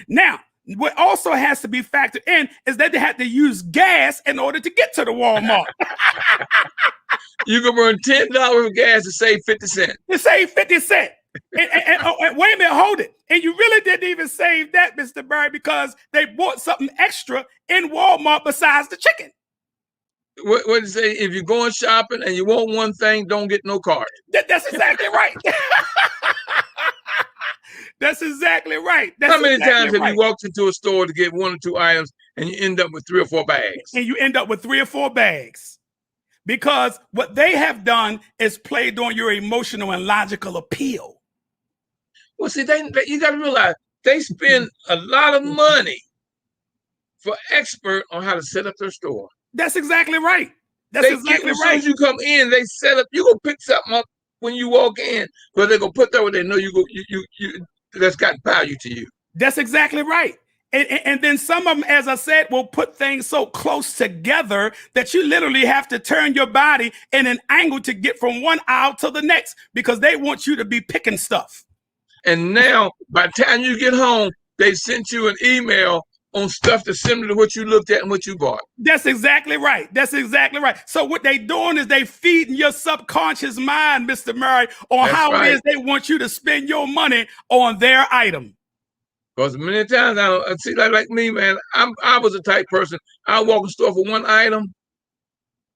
Now, what also has to be factored in is that they had to use gas in order to get to the Walmart. You can burn $10 of gas to save 50 cents. To save 50 cents. And wait a minute, hold it. And you really didn't even save that, Mr. Barry, because they bought something extra in Walmart besides the chicken. What did it say? If you're going shopping and you want one thing, don't get no card. That's exactly right. That's exactly right. How many times have you walked into a store to get 1 or 2 items and you end up with 3 or 4 bags? And you end up with 3 or 4 bags. Because what they have done is played on your emotional and logical appeal. Well, see, you got to realize they spend a lot of money for expert on how to set up their store. That's exactly right. That's exactly right. As soon as you come in, they set up. You go pick something up when you walk in, but they're gonna put that where they know you that's got value to you. That's exactly right. And then some of them, as I said, will put things so close together that you literally have to turn your body in an angle to get from one aisle to the next because they want you to be picking stuff. And now, by the time you get home, they sent you an email on stuff that's similar to what you looked at and what you bought. That's exactly right. That's exactly right. So what they doing is they feeding your subconscious mind, Mr. Murray, on how it is they want you to spend your money on their item. Because many times, I see, like me, man, I was the type person, I walk in the store for one item,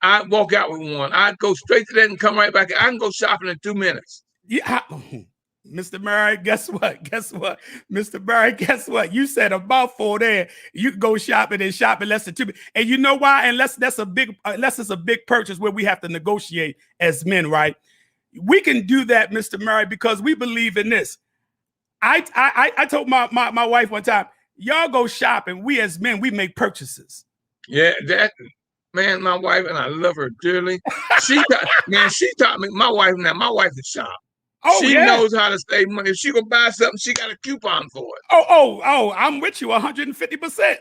I walk out with one. I go straight to that and come right back. I can go shopping in 2 minutes. Yeah. Mr. Murray, guess what? Mr. Murray, guess what? You said a mouthful there. You can go shopping in less than 2 minutes. And you know why? Unless it's a big purchase where we have to negotiate as men, right? We can do that, Mr. Murray, because we believe in this. I told my wife one time, y'all go shopping. We as men, we make purchases. Yeah, man, my wife, and I love her dearly. She taught me, my wife is sharp. Oh, she knows how to save money. If she go buy something, she got a coupon for it. Oh, I'm with you 150%.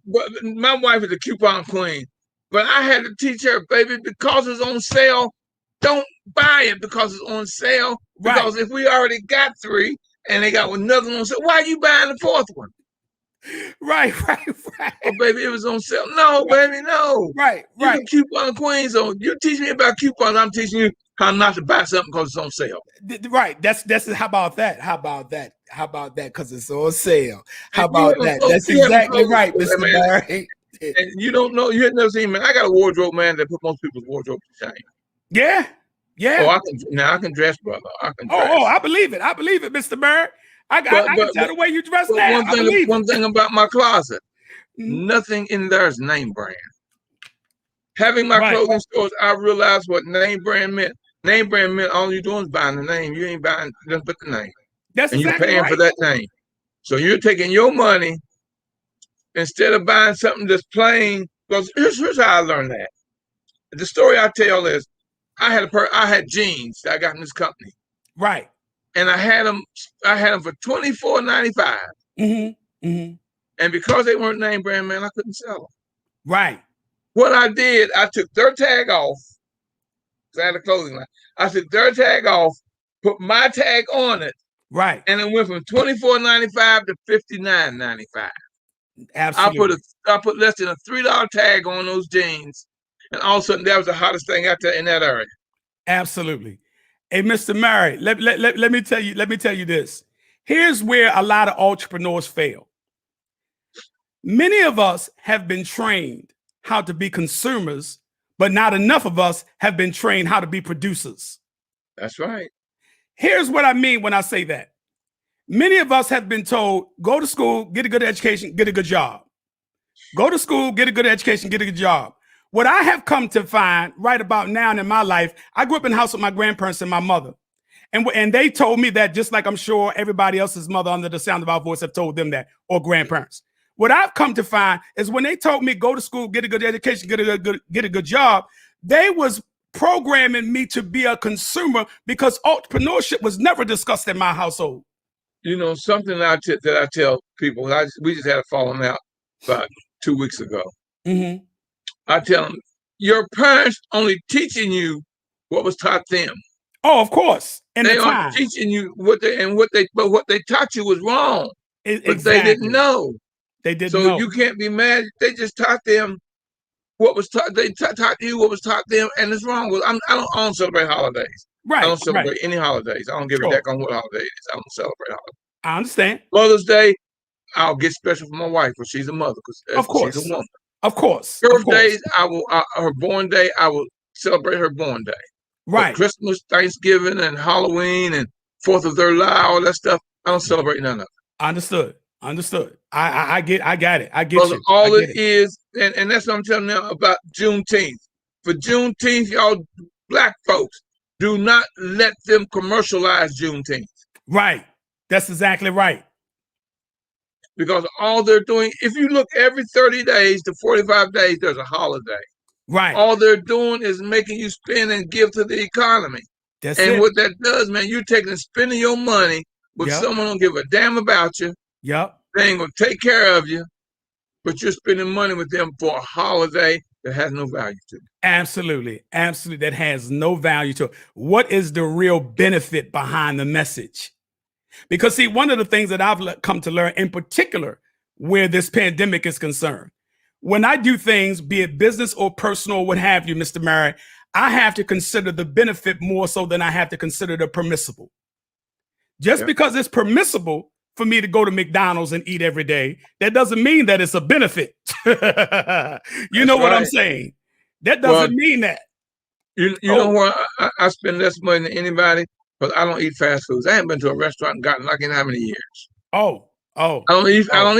but my wife is a coupon queen. But I had to teach her, baby, because it's on sale, don't buy it because it's on sale. Because if we already got 3 and they got another one on sale, why are you buying the 4th one? Right. Oh, baby, it was on sale. No, baby, no. Right. You coupon queen. So you teach me about coupons. I'm teaching you how not to buy something because it's on sale. Right. That's how about that? Because it's on sale. How about that? That's exactly right, Mr. Barry. And you don't know, you had never seen, man. I got a wardrobe, man, that put most people's wardrobe to shame. Yeah. Oh, I can dress, brother. I can dress. Oh, I believe it, Mr. Barry. I can tell the way you dress now. One thing about my closet, nothing in there is name brand. Having my clothing stores, I realized what name brand meant. Name brand meant all you're doing is buying the name. You ain't buying just but the name. And you're paying for that name. So you're taking your money instead of buying something that's plain. Because here's how I learned that. The story I tell is, I had jeans that I got in this company. Right. And I had them for $24.95. And because they weren't name brand, man, I couldn't sell them. Right. What I did, I took their tag off. Because I had a clothing line. I took their tag off, put my tag on it. Right. And it went from $24.95 to $59.95. Absolutely. I put less than a $3 tag on those jeans. And all of a sudden, that was the hottest thing out there in that area. Absolutely. Hey, Mr. Murray, let me tell you this. Here's where a lot of entrepreneurs fail. Many of us have been trained how to be consumers, but not enough of us have been trained how to be producers. That's right. Here's what I mean when I say that. Many of us have been told, go to school, get a good education, get a good job. Go to school, get a good education, get a good job. What I have come to find right about now in my life, I grew up in a house with my grandparents and my mother. And they told me that, just like I'm sure everybody else's mother under the sound of our voice have told them that, or grandparents. What I've come to find is when they told me go to school, get a good education, get a good job, they was programming me to be a consumer because entrepreneurship was never discussed in my household. You know, something that I tell people, we just had a falling out about 2 weeks ago. Mm-hmm. I tell them, your parents only teaching you what was taught them. Oh, of course. And they are teaching you what they taught you was wrong. But they didn't know. They didn't know. So you can't be mad. They just taught them what was taught. They taught you what was taught them, and it's wrong. Well, I don't celebrate holidays. Right. I don't celebrate any holidays. I don't give a heck on what holiday it is. I don't celebrate holidays. I understand. Mother's Day, I'll get special for my wife because she's a mother. Of course. She's a woman. Of course. Birthdays, I will. Her born day, I will celebrate her born day. Right. But Christmas, Thanksgiving, and Halloween, and 4th of July, all that stuff, I don't celebrate none of it. Understood. I get it. I get you. All it is, and that's what I'm telling you now about Juneteenth. For Juneteenth, y'all black folks, do not let them commercialize Juneteenth. Right. That's exactly right. Because all they're doing, if you look every 30 days to 45 days, there's a holiday. Right. All they're doing is making you spend and give to the economy. That's it. What that does, man, you're taking and spending your money with someone who don't give a damn about you. Yep. They ain't gonna take care of you, but you're spending money with them for a holiday that has no value to you. Absolutely. That has no value to it. What is the real benefit behind the message? Because see, one of the things that I've come to learn, in particular, where this pandemic is concerned, when I do things, be it business or personal, what have you, Mr. Murray, I have to consider the benefit more so than I have to consider the permissible. Just because it's permissible for me to go to McDonald's and eat every day, that doesn't mean that it's a benefit. You know what I'm saying? That doesn't mean that. You know what? I spend less money than anybody, but I don't eat fast foods. I haven't been to a restaurant and gotten like in how many years? I don't eat. I'm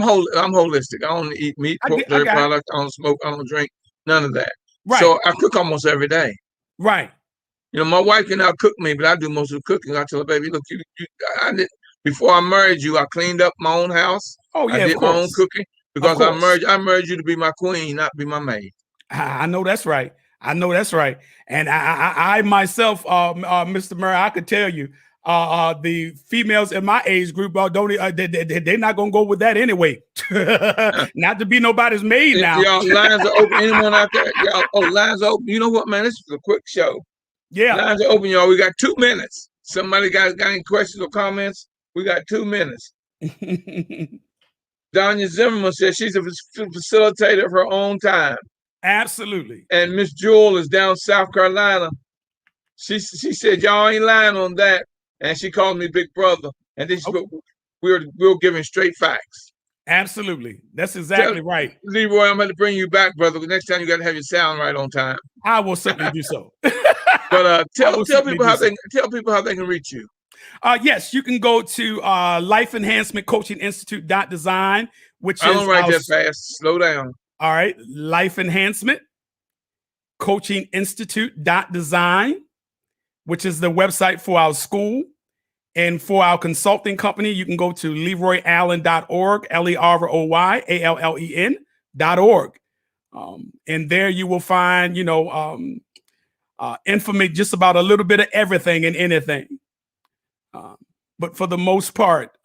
holistic. I don't eat meat, pork, dairy products. I don't smoke. I don't drink. None of that. Right. So I cook almost every day. Right. You know, my wife can now cook me, but I do most of the cooking. I tell her, baby, look, I did before I married you. I cleaned up my own house. Oh yeah, I did my own cooking because I married you to be my queen, not be my maid. I know that's right. And I myself, Mr. Murray, I could tell you, the females in my age group they're not gonna go with that anyway. Not to be nobody's maid now. Y'all lines are open. Anyone out there? Y'all, lines are open. You know what, man? This is a quick show. Yeah, lines are open, y'all. We got 2 minutes. Somebody got any questions or comments? We got 2 minutes. Danya Zimmerman says she's a facilitator of her own time. Absolutely. And Miss Jewel is down South Carolina. She said y'all ain't lying on that, and she called me big brother. And then we were giving straight facts. Absolutely, that's exactly right. Leroy, I'm going to bring you back, brother. Next time you got to have your sound right on time. I will certainly do so. But tell people how they can reach you. Yes, you can go to Life Enhancement Coaching Institute.design, which I don't write that fast. Slow down. All right, Life Enhancement Coaching Institute.design, which is the website for our school. And for our consulting company, you can go to LeroyAllen.org, LeroyAllen.org. And there you will find, information just about a little bit of everything and anything. But for the most part,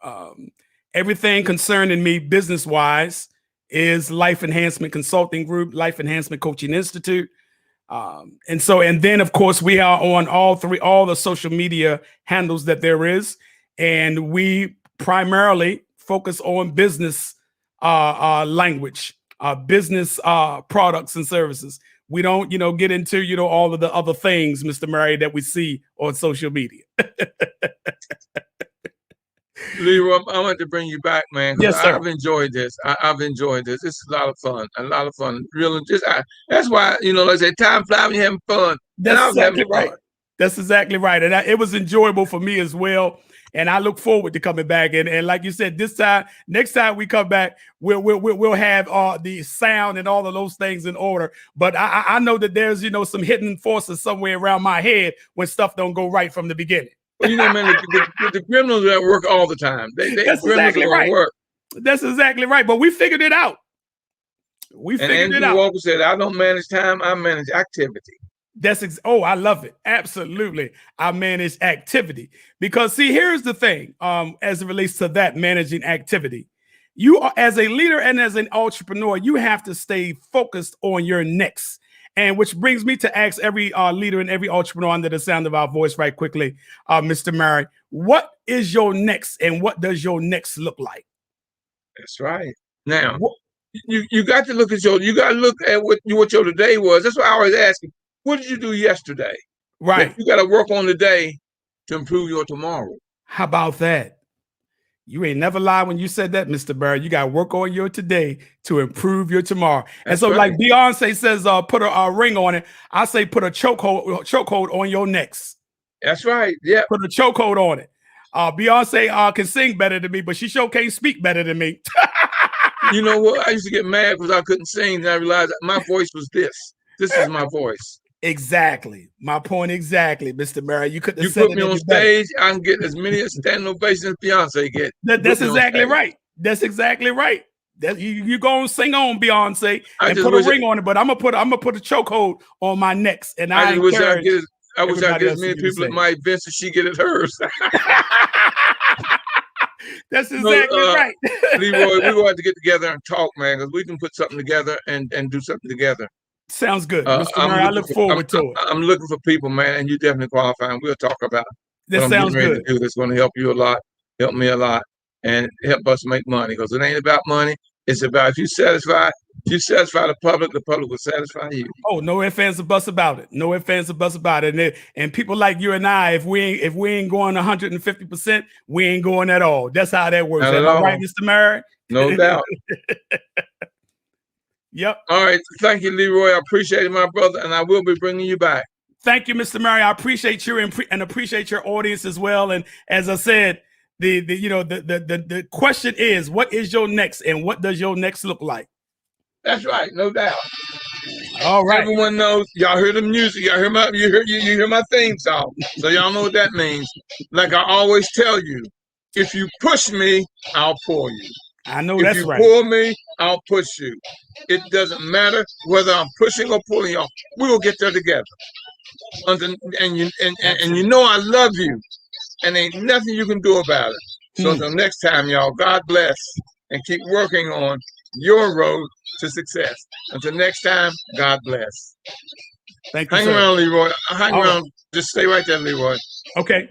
everything concerning me business-wise is Life Enhancement Consulting Group, Life Enhancement Coaching Institute. And then of course we are on all the social media handles that there is, and we primarily focus on business language, business products and services. We don't get into all of the other things, Mr. Murray, that we see on social media. Leroy, I want to bring you back, man. Yes, sir. I've enjoyed this. I've enjoyed this. This is a lot of fun. Really, that's why, like I say, time flies when you're having fun. That's exactly right. That's exactly right. And it was enjoyable for me as well. And I look forward to coming back. And like you said, next time we come back, we'll have the sound and all of those things in order. But I know that there's, some hidden forces somewhere around my head when stuff don't go right from the beginning. Well, man, the criminals that work all the time. That's exactly right. Work. That's exactly right. But we figured it out. Andrew Walker said, "I don't manage time. I manage activity." I love it. Absolutely. I manage activity because see, here's the thing. As it relates to that managing activity, you are, as a leader and as an entrepreneur, you have to stay focused on your next. And which brings me to ask every leader and every entrepreneur under the sound of our voice right quickly, Mr. Murray, what is your next and what does your next look like? That's right. Now, you got to look at what your today was. That's why I always ask you, what did you do yesterday? Right. But you got to work on today to improve your tomorrow. How about that? You ain't never lied when you said that, Mr. Murray. You got to work on your today to improve your tomorrow. That's and so, right. Like Beyonce says, put a ring on it. I say put a chokehold on your necks. That's right. Yeah. Put a chokehold on it. Beyonce can sing better than me, but she sure can't speak better than me. You know what? I used to get mad because I couldn't sing, and I realized my voice was this. This is my voice. Exactly. My point exactly, Mr. Murray. You couldn't have said it. You put me on stage, I can get as many standing ovations as Beyonce get. That's exactly right. That's exactly right. That you go and sing on Beyonce and put a ring on it, but I'm gonna put a chokehold on my necks. And I wish I get as many people at my events as she get at hers. That's exactly right. Leroy, we're going to get together and talk, man, because we can put something together and do something together. Sounds good. Mr. Murray, I look forward to it. I'm looking for people, man, and you definitely qualify, and we'll talk about this. What sounds I'm good. To do. That's going to help you a lot, help me a lot, and help us make money, because it ain't about money. It's about if you satisfy the public will satisfy you. Oh, no ifs, ands, or buts about it. No ifs, ands, or buts about it. And people like you and I, if we ain't going 150%, we ain't going at all. That's how that works. Am I right, Mr. Murray? No doubt. Yep. All right. Thank you, Leroy. I appreciate it, my brother, and I will be bringing you back. Thank you, Mr. Murray. I appreciate you and appreciate your audience as well. And as I said, the question is, what is your next, and what does your next look like? That's right, no doubt. All right. Everyone knows. Y'all hear the music. Y'all hear you hear my theme song. So y'all know what that means. Like I always tell you, if you push me, I'll pull you. I know that's right. If you pull me, I'll push you. It doesn't matter whether I'm pushing or pulling you. We will get there together. And you know I love you, and ain't nothing you can do about it. So until next time, y'all, God bless, and keep working on your road to success. Until next time, God bless. Thank you. Hang around, Leroy. Hang around. Just stay right there, Leroy. Okay.